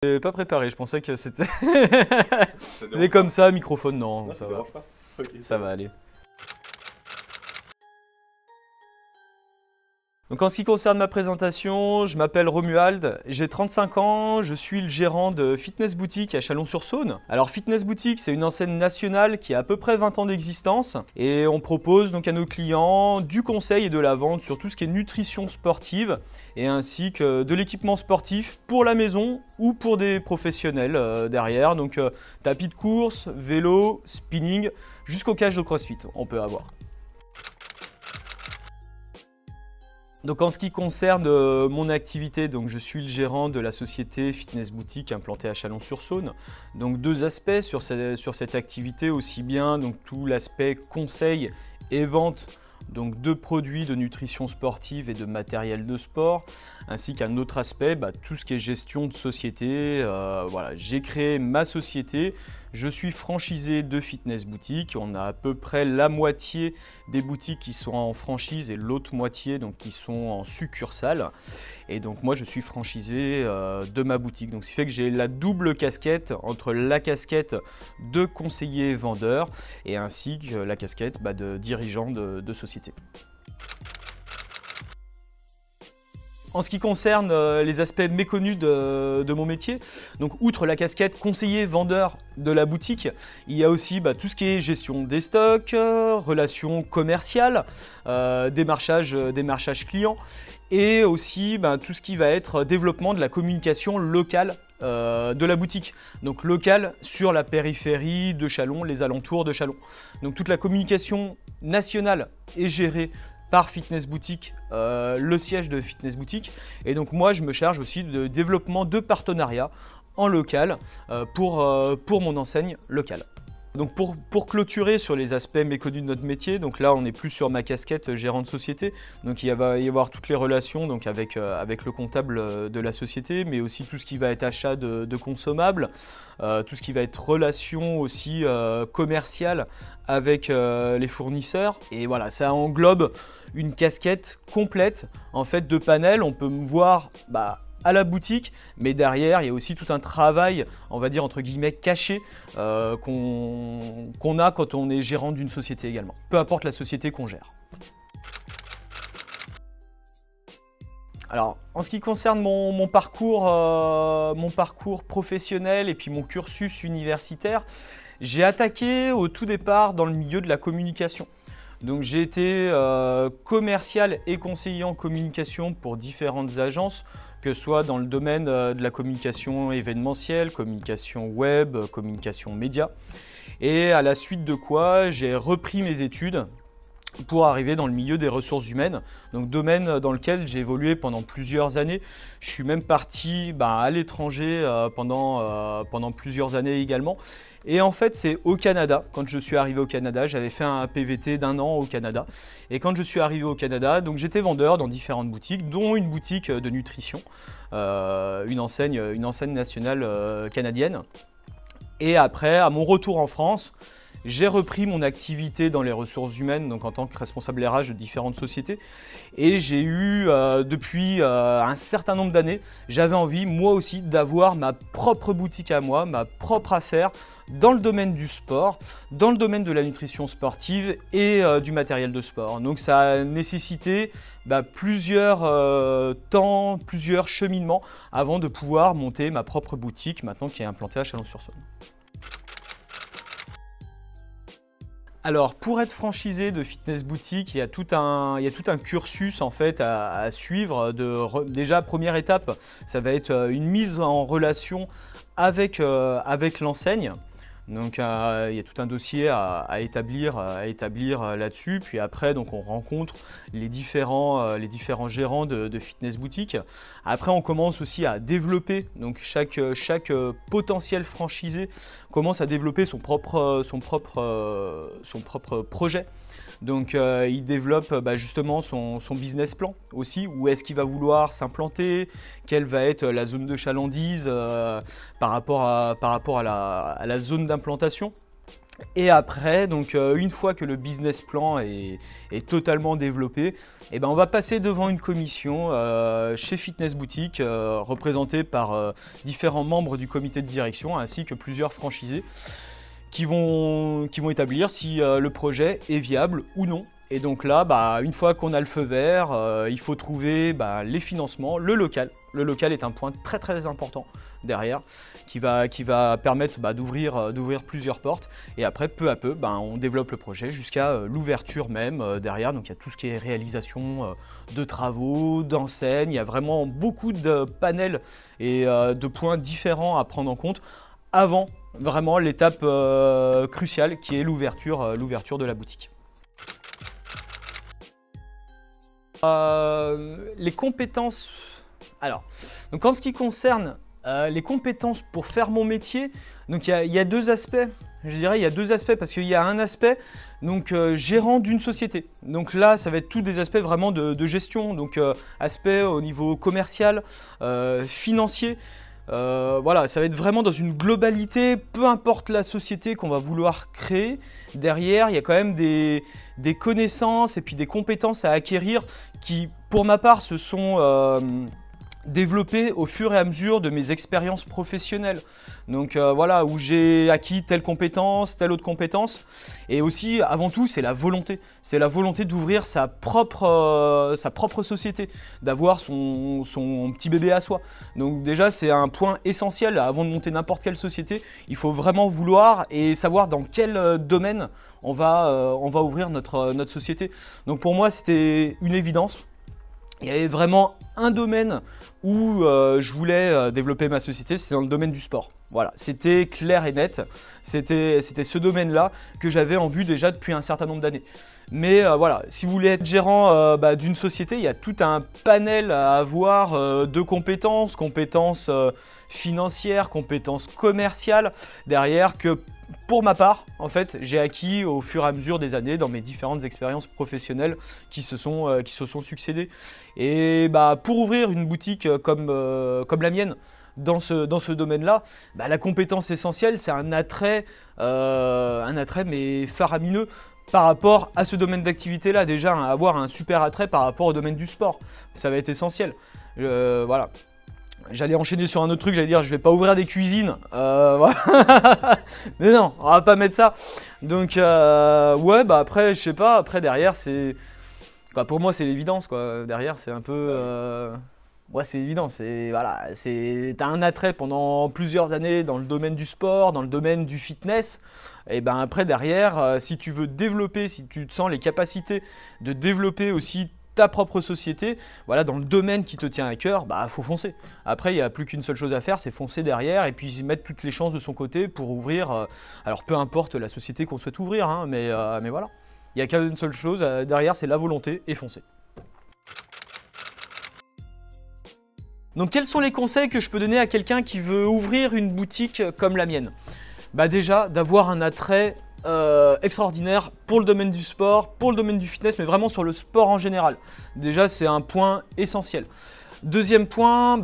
J'avais pas préparé, je pensais que c'était... Ça te Mais dérange comme pas? ça, microphone, non, Non, ça ça te va. dérange pas? Ok, Ça va aller. Donc en ce qui concerne ma présentation, je m'appelle Romuald, j'ai 35 ans, je suis le gérant de Fitness Boutique à Chalon-sur-Saône. Alors Fitness Boutique, c'est une enseigne nationale qui a à peu près 20 ans d'existence et on propose donc à nos clients du conseil et de la vente sur tout ce qui est nutrition sportive et ainsi que de l'équipement sportif pour la maison ou pour des professionnels derrière. Donc tapis de course, vélo, spinning, jusqu'au cage de CrossFit on peut avoir. Donc en ce qui concerne mon activité, donc je suis le gérant de la société Fitness Boutique implantée à Chalon-sur-Saône. Donc deux aspects sur cette activité, aussi bien donc tout l'aspect conseil et vente donc de produits de nutrition sportive et de matériel de sport, ainsi qu'un autre aspect, tout ce qui est gestion de société. Voilà, j'ai créé ma société, je suis franchisé de Fitness Boutique. On a à peu près la moitié des boutiques qui sont en franchise et l'autre moitié donc, qui sont en succursale. Et donc moi je suis franchisé de ma boutique. Donc ce qui fait que j'ai la double casquette entre la casquette de conseiller vendeur et ainsi que la casquette de dirigeant de société. En ce qui concerne les aspects méconnus de mon métier, donc outre la casquette conseiller vendeur de la boutique, il y a aussi tout ce qui est gestion des stocks, relations commerciales, démarchage client et aussi tout ce qui va être développement de la communication locale de la boutique. Donc locale sur la périphérie de Chalon, les alentours de Chalon. Donc toute la communication nationale est gérée par Fitness Boutique, le siège de Fitness Boutique. Et donc moi, je me charge aussi de développement de partenariats en local pour mon enseigne locale. Donc pour clôturer sur les aspects méconnus de notre métier, donc là on est plus sur ma casquette gérant de société, donc il va y avoir toutes les relations donc avec le comptable de la société, mais aussi tout ce qui va être achat de consommables, tout ce qui va être relation aussi commerciale avec les fournisseurs. Et voilà, ça englobe une casquette complète en fait de panel. On peut me voir à la boutique, mais derrière il y a aussi tout un travail, on va dire entre guillemets caché, qu'on a quand on est gérant d'une société également, peu importe la société qu'on gère. Alors, en ce qui concerne mon parcours professionnel et puis mon cursus universitaire, j'ai attaqué au tout départ dans le milieu de la communication. Donc j'ai été commercial et conseiller en communication pour différentes agences, que ce soit dans le domaine de la communication événementielle, communication web, communication média. Et à la suite de quoi, j'ai repris mes études pour arriver dans le milieu des ressources humaines, donc domaine dans lequel j'ai évolué pendant plusieurs années. Je suis même parti à l'étranger pendant plusieurs années également. Et en fait, c'est au Canada, quand je suis arrivé au Canada, j'avais fait un PVT d'1 an au Canada. Et quand je suis arrivé au Canada, donc j'étais vendeur dans différentes boutiques, dont une boutique de nutrition, une enseigne nationale canadienne. Et après, à mon retour en France, j'ai repris mon activité dans les ressources humaines, donc en tant que responsable RH de différentes sociétés. Et j'ai eu, depuis un certain nombre d'années, j'avais envie, moi aussi, d'avoir ma propre boutique à moi, ma propre affaire dans le domaine du sport, dans le domaine de la nutrition sportive et du matériel de sport. Donc ça a nécessité plusieurs temps, plusieurs cheminements avant de pouvoir monter ma propre boutique, maintenant qui est implantée à Chalon-sur-Saône. Alors pour être franchisé de Fitness Boutique, il y a tout un cursus en fait à suivre. Déjà, première étape, ça va être une mise en relation avec l'enseigne. Donc il y a tout un dossier à établir là-dessus. Puis après, donc, on rencontre les différents gérants de Fitness Boutique. Après, on commence aussi à développer. Donc chaque potentiel franchisé commence à développer son propre projet. Donc il développe justement son business plan aussi, où est-ce qu'il va vouloir s'implanter, quelle va être la zone de chalandise par rapport à la zone d'implantation. Et après, donc une fois que le business plan est totalement développé, eh ben, on va passer devant une commission chez Fitness Boutique, représentée par différents membres du comité de direction ainsi que plusieurs franchisés qui vont établir si le projet est viable ou non. Et donc là, une fois qu'on a le feu vert, il faut trouver les financements, le local. Le local est un point très très important derrière, qui va permettre d'ouvrir plusieurs portes. Et après, peu à peu, on développe le projet jusqu'à l'ouverture même derrière. Donc il y a tout ce qui est réalisation de travaux, d'enseignes. Il y a vraiment beaucoup de panels et de points différents à prendre en compte avant vraiment l'étape cruciale qui est l'ouverture de la boutique. Les compétences. Alors, donc en ce qui concerne les compétences pour faire mon métier, donc il y a deux aspects. Je dirais il y a deux aspects parce qu'il y a un aspect donc gérant d'une société. Donc là, ça va être tous des aspects vraiment de gestion. Donc aspect au niveau commercial, financier. Voilà, ça va être vraiment dans une globalité, peu importe la société qu'on va vouloir créer. Derrière, il y a quand même des connaissances et puis des compétences à acquérir qui, pour ma part, se sont développées au fur et à mesure de mes expériences professionnelles. Donc voilà, où j'ai acquis telle compétence, telle autre compétence. Et aussi, avant tout, c'est la volonté. C'est la volonté d'ouvrir sa propre société, d'avoir son petit bébé à soi. Donc déjà, c'est un point essentiel. Avant de monter n'importe quelle société, il faut vraiment vouloir et savoir dans quel domaine on va ouvrir notre société. Donc pour moi, c'était une évidence. Il y avait vraiment un domaine où je voulais développer ma société, c'est dans le domaine du sport. Voilà, c'était clair et net. C'était ce domaine-là que j'avais en vue déjà depuis un certain nombre d'années. Mais voilà, si vous voulez être gérant d'une société, il y a tout un panel à avoir de compétences, financières, compétences commerciales derrière que pour ma part, en fait, j'ai acquis au fur et à mesure des années dans mes différentes expériences professionnelles qui se sont succédées. Et pour ouvrir une boutique comme la mienne dans ce domaine-là, la compétence essentielle, c'est un attrait mais faramineux par rapport à ce domaine d'activité-là. Déjà, avoir un super attrait par rapport au domaine du sport, ça va être essentiel. Voilà. J'allais enchaîner sur un autre truc, j'allais dire je vais pas ouvrir des cuisines, voilà. Mais non, on va pas mettre ça. Donc ouais, après je sais pas, après derrière c'est, pour moi c'est l'évidence quoi. Derrière c'est un peu, ouais c'est évident, t'as un attrait pendant plusieurs années dans le domaine du sport, dans le domaine du fitness. Et après derrière, si tu veux développer, si tu te sens les capacités de développer aussi ta propre société, voilà, dans le domaine qui te tient à cœur, faut foncer. Après, il n'y a plus qu'une seule chose à faire, c'est foncer derrière et puis mettre toutes les chances de son côté pour ouvrir, alors peu importe la société qu'on souhaite ouvrir, hein, mais voilà. Il n'y a qu'une seule chose derrière, c'est la volonté et foncer. Donc quels sont les conseils que je peux donner à quelqu'un qui veut ouvrir une boutique comme la mienne? Déjà, d'avoir un attrait extraordinaire pour le domaine du sport, pour le domaine du fitness, mais vraiment sur le sport en général. Déjà, c'est un point essentiel. Deuxième point,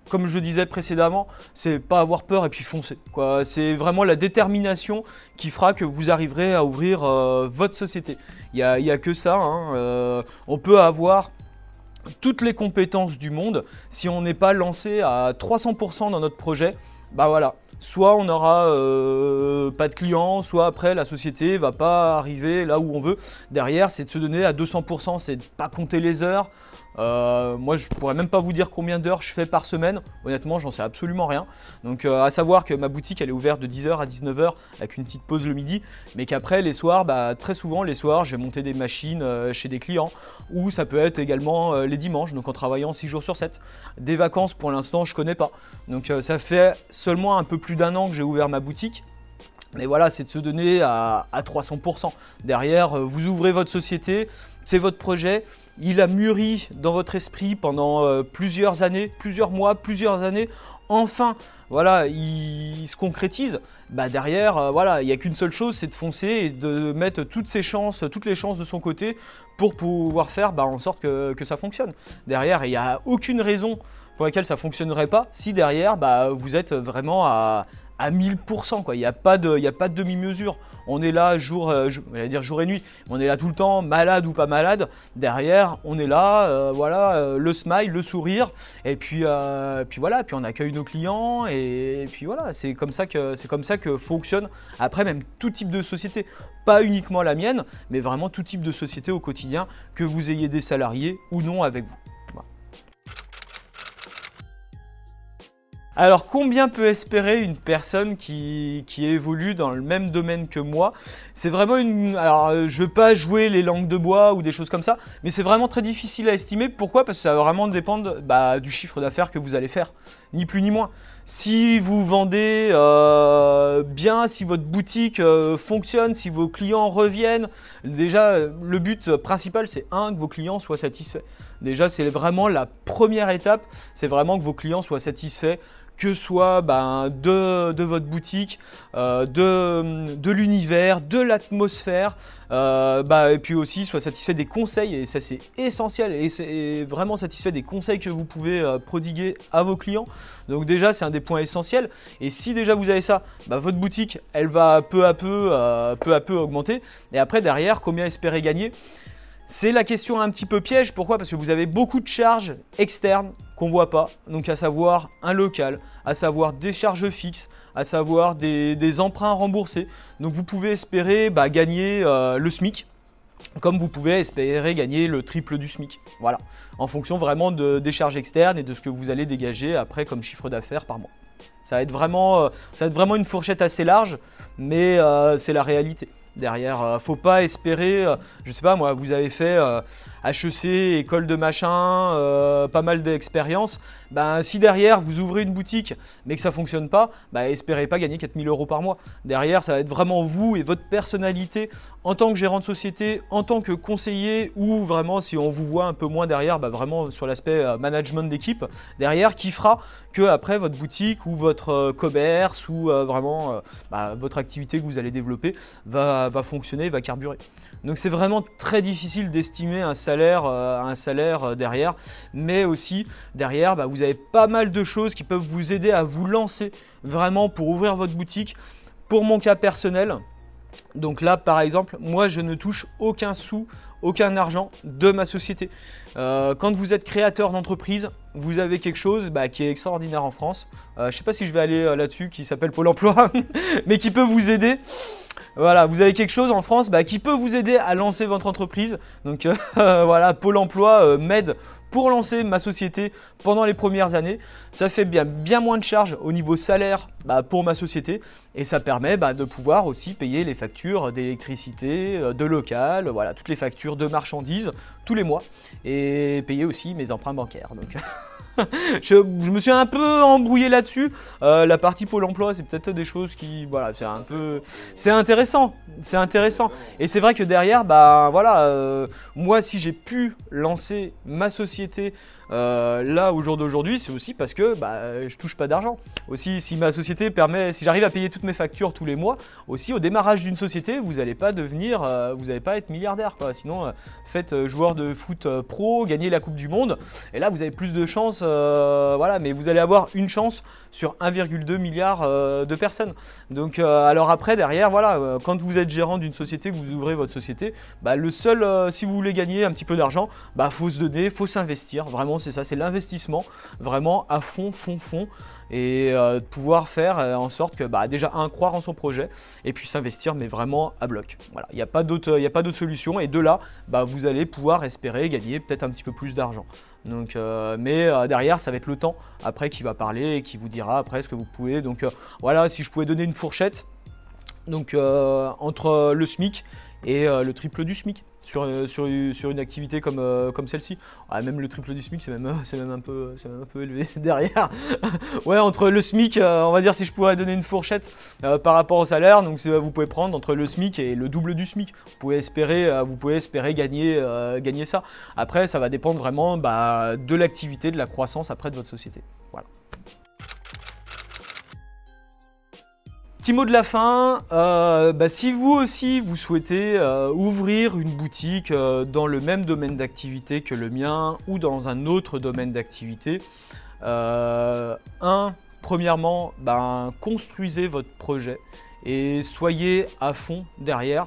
comme je le disais précédemment, c'est pas avoir peur et puis foncer, quoi. C'est vraiment la détermination qui fera que vous arriverez à ouvrir votre société. Il y a que ça, hein. On peut avoir toutes les compétences du monde si on n'est pas lancé à 300% dans notre projet, voilà. Soit on n'aura pas de clients, soit après la société va pas arriver là où on veut. Derrière, c'est de se donner à 200%, c'est de pas compter les heures. Moi, je pourrais même pas vous dire combien d'heures je fais par semaine. Honnêtement, j'en sais absolument rien. Donc, à savoir que ma boutique, elle est ouverte de 10h à 19h avec une petite pause le midi. Mais qu'après, les soirs, très souvent, les soirs, je vais monter des machines chez des clients. Ou ça peut être également les dimanches, donc en travaillant 6 jours sur 7. Des vacances, pour l'instant, je connais pas. Donc, ça fait seulement un peu plus d'1 an que j'ai ouvert ma boutique. Mais voilà, c'est de se donner à 300%. Derrière, vous ouvrez votre société, c'est votre projet. Il a mûri dans votre esprit pendant plusieurs années, plusieurs mois, plusieurs années. Enfin, voilà, il se concrétise. Derrière, voilà, il n'y a qu'une seule chose, c'est de foncer et de mettre toutes les chances de son côté pour pouvoir faire en sorte que ça fonctionne. Derrière, il n'y a aucune raison pour laquelle ça ne fonctionnerait pas si derrière, vous êtes vraiment à à 1000%, quoi. Il n'y a pas de demi-mesure. On est là j'allais dire jour et nuit, on est là tout le temps, malade ou pas malade. Derrière, on est là, voilà, le smile, le sourire, et puis voilà, puis on accueille nos clients, et puis voilà, c'est comme ça que fonctionne après même tout type de société. Pas uniquement la mienne, mais vraiment tout type de société au quotidien, que vous ayez des salariés ou non avec vous. Voilà. Alors, combien peut espérer une personne qui évolue dans le même domaine que moi? C'est vraiment Alors, je ne veux pas jouer les langues de bois ou des choses comme ça, mais c'est vraiment très difficile à estimer. Pourquoi? Parce que ça va vraiment dépendre du chiffre d'affaires que vous allez faire, ni plus ni moins. Si vous vendez bien, si votre boutique fonctionne, si vos clients reviennent, déjà, le but principal, c'est que vos clients soient satisfaits. Déjà, c'est vraiment la première étape, c'est vraiment que vos clients soient satisfaits, que ce soit de votre boutique, de l'univers, de l'atmosphère, et puis aussi soient satisfaits des conseils, et ça c'est essentiel, et c'est vraiment satisfait des conseils que vous pouvez prodiguer à vos clients. Donc déjà c'est un des points essentiels, et si déjà vous avez ça, votre boutique elle va peu à peu augmenter, et après derrière combien espérer gagner? C'est la question un petit peu piège. Pourquoi? Parce que vous avez beaucoup de charges externes qu'on ne voit pas, donc à savoir un local, à savoir des charges fixes, à savoir des emprunts remboursés. Donc vous pouvez espérer gagner le SMIC, comme vous pouvez espérer gagner le triple du SMIC. Voilà, en fonction vraiment des charges externes et de ce que vous allez dégager après comme chiffre d'affaires par mois. Ça va être vraiment une fourchette assez large, mais c'est la réalité. Derrière, faut pas espérer, je sais pas moi, vous avez fait HEC, école de machin, pas mal d'expérience. Si derrière vous ouvrez une boutique mais que ça fonctionne pas, espérez pas gagner 4000 € par mois. Derrière, ça va être vraiment vous et votre personnalité en tant que gérant de société, en tant que conseiller, ou vraiment si on vous voit un peu moins derrière, vraiment sur l'aspect management d'équipe, derrière qui fera que après votre boutique ou votre commerce ou vraiment votre activité que vous allez développer va fonctionner, va carburer. Donc c'est vraiment très difficile d'estimer un salaire derrière, mais aussi derrière vous avez pas mal de choses qui peuvent vous aider à vous lancer vraiment pour ouvrir votre boutique. Pour mon cas personnel, donc là par exemple, moi je ne touche aucun sou, aucun argent de ma société. Quand vous êtes créateur d'entreprise, vous avez quelque chose qui est extraordinaire en France. Je ne sais pas si je vais aller là-dessus, qui s'appelle Pôle emploi, mais qui peut vous aider. Voilà, vous avez quelque chose en France qui peut vous aider à lancer votre entreprise. Donc voilà, Pôle emploi m'aide pour lancer ma société pendant les premières années. Ça fait bien moins de charges au niveau salaire pour ma société, et ça permet de pouvoir aussi payer les factures d'électricité, de local, voilà, toutes les factures de marchandises tous les mois, et payer aussi mes emprunts bancaires. Donc je me suis un peu embrouillé là-dessus. La partie Pôle emploi, c'est peut-être des choses qui, voilà, c'est intéressant, Et c'est vrai que derrière, moi, si j'ai pu lancer ma société là au jour d'aujourd'hui, c'est aussi parce que je touche pas d'argent. Aussi, si ma société permet, si j'arrive à payer toutes mes factures tous les mois, aussi au démarrage d'une société, vous n'allez pas être milliardaire, quoi. Sinon, faites joueur de foot pro, gagnez la Coupe du Monde, et là vous avez plus de chances, voilà, mais vous allez avoir une chance sur 1,2 milliard de personnes. Donc alors après derrière, voilà, quand vous êtes gérant d'une société, que vous ouvrez votre société, le seul, si vous voulez gagner un petit peu d'argent, faut se donner, faut s'investir. Vraiment c'est ça, c'est l'investissement, vraiment à fond, et pouvoir faire en sorte que déjà croire en son projet, et puis s'investir, mais vraiment à bloc. Voilà, il n'y a pas d'autre solution, et de là vous allez pouvoir espérer gagner peut-être un petit peu plus d'argent. Donc mais derrière ça va être le temps après qui va parler et qui vous dira après ce que vous pouvez. Donc voilà, si je pouvais donner une fourchette, donc entre le SMIC et le triple du SMIC sur une activité comme celle-ci. Même le triple du SMIC, c'est même un peu élevé derrière. Ouais, entre le SMIC, on va dire, si je pourrais donner une fourchette par rapport au salaire, donc vous pouvez prendre entre le SMIC et le double du SMIC. Vous pouvez espérer gagner ça. Après, ça va dépendre vraiment de l'activité, de la croissance après de votre société. Voilà. Petit mot de la fin, si vous aussi vous souhaitez ouvrir une boutique dans le même domaine d'activité que le mien ou dans un autre domaine d'activité, premièrement, construisez votre projet et soyez à fond derrière.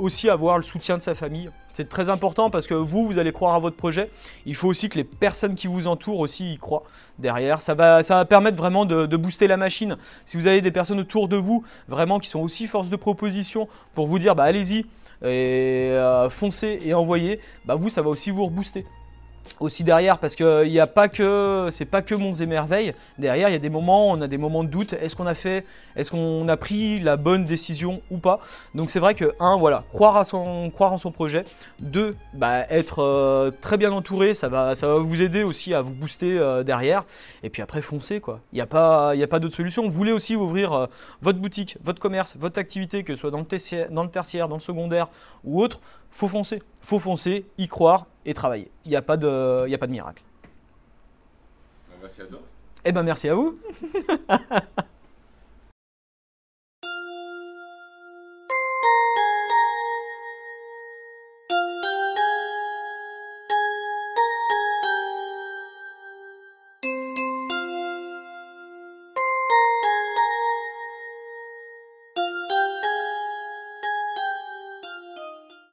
Aussi avoir le soutien de sa famille. C'est très important parce que vous allez croire à votre projet. Il faut aussi que les personnes qui vous entourent aussi y croient derrière. Ça va permettre vraiment de booster la machine. Si vous avez des personnes autour de vous vraiment qui sont aussi force de proposition pour vous dire allez-y et foncez et envoyez, vous ça va aussi vous rebooster. Aussi derrière, parce que c'est pas que monts et merveilles. Derrière, il y a des moments, on a des moments de doute. Est-ce qu'on a pris la bonne décision ou pas? Donc c'est vrai que voilà, croire en son projet. 2, être très bien entouré, ça va vous aider aussi à vous booster derrière. Et puis après, foncez quoi. Il n'y a pas d'autre solution. Vous voulez aussi ouvrir votre boutique, votre commerce, votre activité, que ce soit dans le tertiaire, dans le secondaire ou autre. Faut foncer, y croire et travailler. Il n'y a pas de miracle. Merci à toi. Merci à vous.